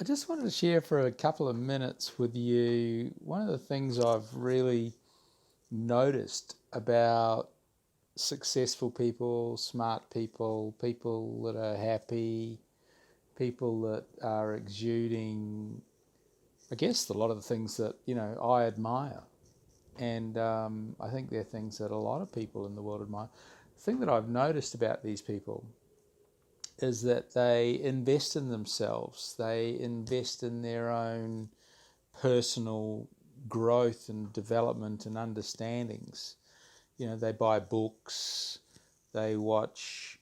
I just wanted to share for a couple of minutes with you one of the things I've really noticed about successful people, smart people, people that are happy, people that are exuding, I guess, a lot of the things that, I admire. And I think they're things that a lot of people in the world admire. The thing that I've noticed about these people is that they invest in themselves, they invest in their own personal growth and development and understandings. They buy books, they watch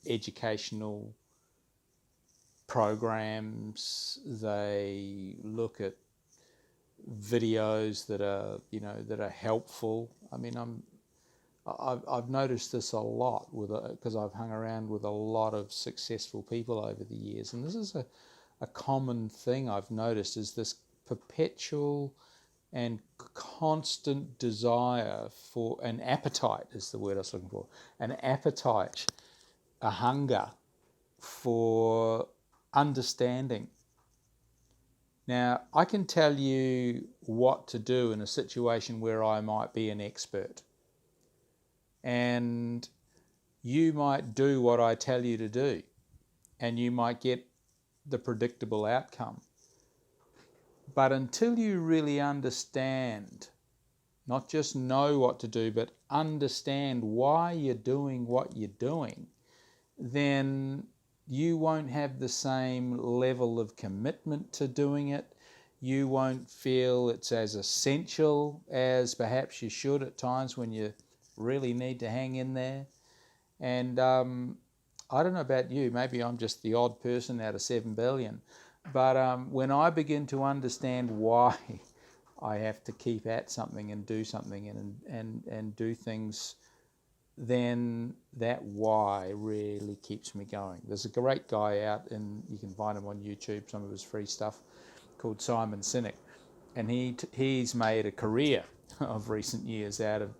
educational programs, they look at videos that are helpful. I mean, I've noticed this a lot because I've hung around with a lot of successful people over the years, and this is a common thing I've noticed, is this perpetual and constant desire for an appetite, is the word I was looking for, an appetite, a hunger for understanding. Now, I can tell you what to do in a situation where I might be an expert, and you might do what I tell you to do, and you might get the predictable outcome. But until you really understand, not just know what to do, but understand why you're doing what you're doing, then you won't have the same level of commitment to doing it. You won't feel it's as essential as perhaps you should at times when you really need to hang in there. And I don't know about you, maybe I'm just the odd person out of 7 billion, but when I begin to understand why I have to keep at something and do something and do things, then that why really keeps me going. There's a great guy out, and you can find him on YouTube, some of his free stuff, called Simon Sinek, and he's made a career of recent years out of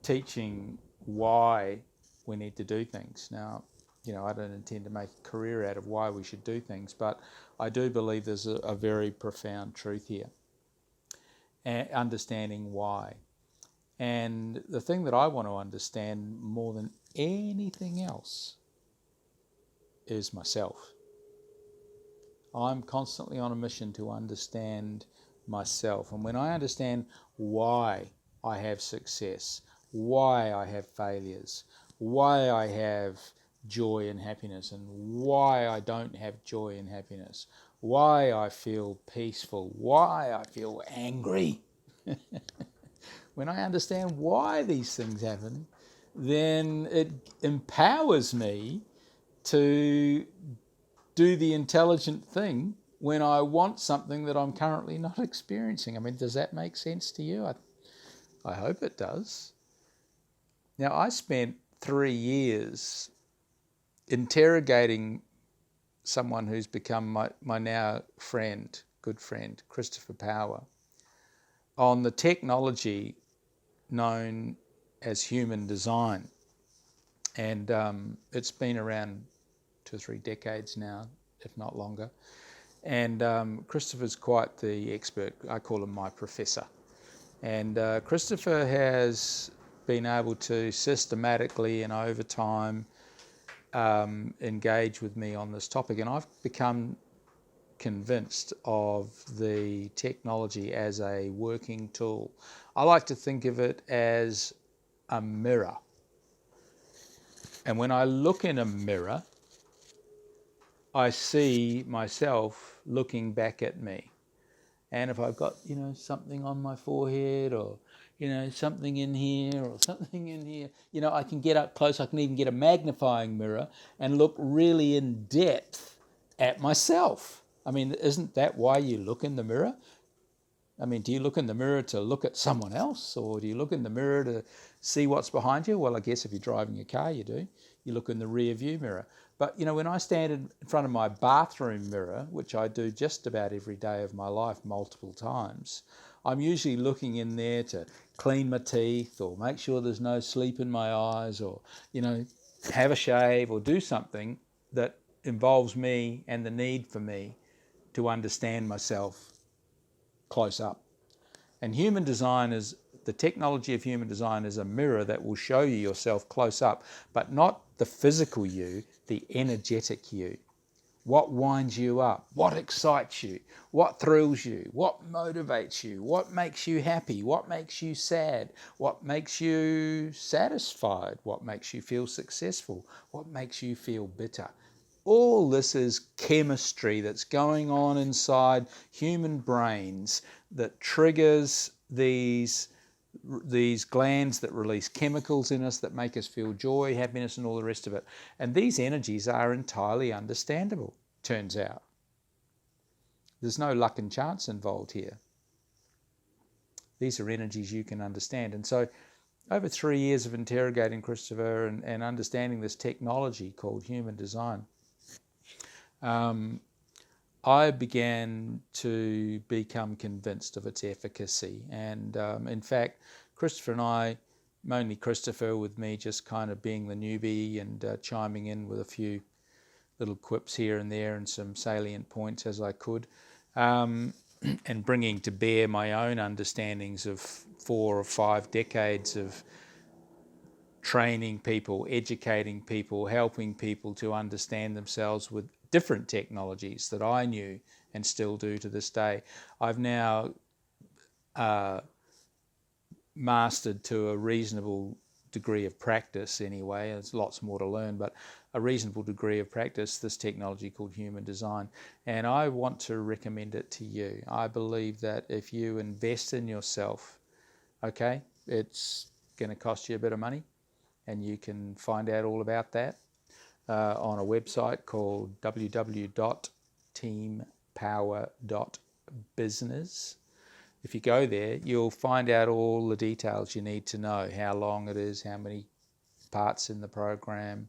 teaching why we need to do things. Now, I don't intend to make a career out of why we should do things, but I do believe there's a very profound truth here, understanding why. And the thing that I want to understand more than anything else is myself. I'm constantly on a mission to understand myself. And when I understand why I have success, why I have failures, why I have joy and happiness, and why I don't have joy and happiness, why I feel peaceful, why I feel angry, when I understand why these things happen, then it empowers me to do the intelligent thing when I want something that I'm currently not experiencing. I mean, does that make sense to you? I hope it does. Now, I spent 3 years interrogating someone who's become my now good friend, Christopher Power, on the technology known as human design. And it's been around 2 or 3 decades now, if not longer. And Christopher's quite the expert. I call him my professor. And Christopher has been able to systematically and over time engage with me on this topic. And I've become convinced of the technology as a working tool. I like to think of it as a mirror. And when I look in a mirror, I see myself looking back at me. And if I've got, something on my forehead, or, something in here or something in here, I can get up close. I can even get a magnifying mirror and look really in depth at myself. I mean, isn't that why you look in the mirror? I mean, do you look in the mirror to look at someone else, or do you look in the mirror to see what's behind you? Well, I guess if you're driving a car, you do. You look in the rear view mirror. But, when I stand in front of my bathroom mirror, which I do just about every day of my life multiple times, I'm usually looking in there to clean my teeth, or make sure there's no sleep in my eyes, or, have a shave, or do something that involves me and the need for me to understand myself close up. And human design is, the technology of human design is a mirror that will show you yourself close up, but not the physical you, the energetic you. What winds you up? What excites you? What thrills you? What motivates you? What makes you happy? What makes you sad? What makes you satisfied? What makes you feel successful? What makes you feel bitter? All this is chemistry that's going on inside human brains that triggers these glands that release chemicals in us that make us feel joy, happiness, and all the rest of it. And these energies are entirely understandable, turns out. There's no luck and chance involved here. These are energies you can understand. And so over 3 years of interrogating Christopher and understanding this technology called human design, I began to become convinced of its efficacy. And in fact, Christopher and I, mainly Christopher with me just kind of being the newbie and chiming in with a few little quips here and there and some salient points as I could, and bringing to bear my own understandings of 4 or 5 decades of training people, educating people, helping people to understand themselves with different technologies that I knew and still do to this day. I've now mastered to a reasonable degree of practice anyway. There's lots more to learn, but a reasonable degree of practice, this technology called human design. And I want to recommend it to you. I believe that if you invest in yourself, okay, it's going to cost you a bit of money, and you can find out all about that on a website called www.teampower.business. If you go there, you'll find out all the details you need to know, how long it is, how many parts in the program.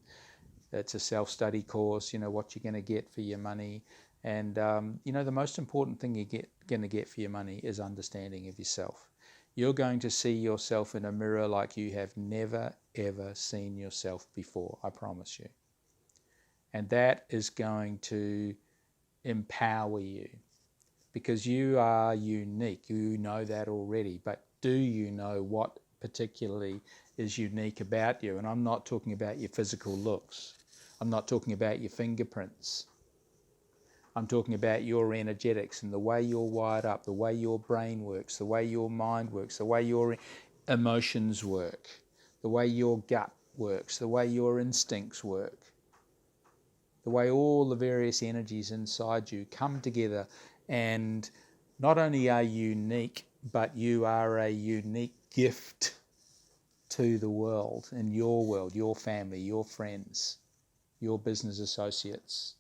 It's a self-study course, what you're going to get for your money. And, the most important thing you're going to get for your money is understanding of yourself. You're going to see yourself in a mirror like you have never, ever seen yourself before, I promise you. And that is going to empower you, because you are unique. You know that already, but do you know what particularly is unique about you? And I'm not talking about your physical looks. I'm not talking about your fingerprints. I'm talking about your energetics and the way you're wired up, the way your brain works, the way your mind works, the way your emotions work, the way your gut works, the way your instincts work, the way all the various energies inside you come together. And not only are you unique, but you are a unique gift to the world, and your world, your family, your friends, your business associates.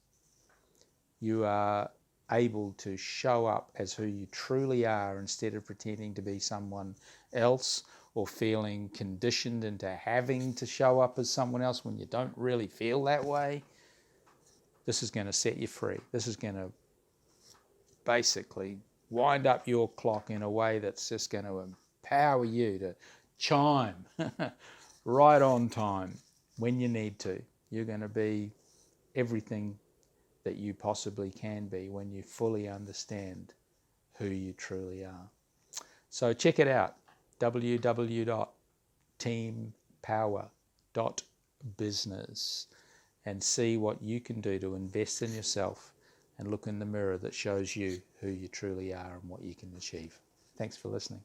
You are able to show up as who you truly are instead of pretending to be someone else or feeling conditioned into having to show up as someone else when you don't really feel that way. This is going to set you free. This is going to basically wind up your clock in a way that's just going to empower you to chime right on time when you need to. You're going to be everything that you possibly can be when you fully understand who you truly are. So check it out, www.teampower.business, and see what you can do to invest in yourself and look in the mirror that shows you who you truly are and what you can achieve. Thanks for listening.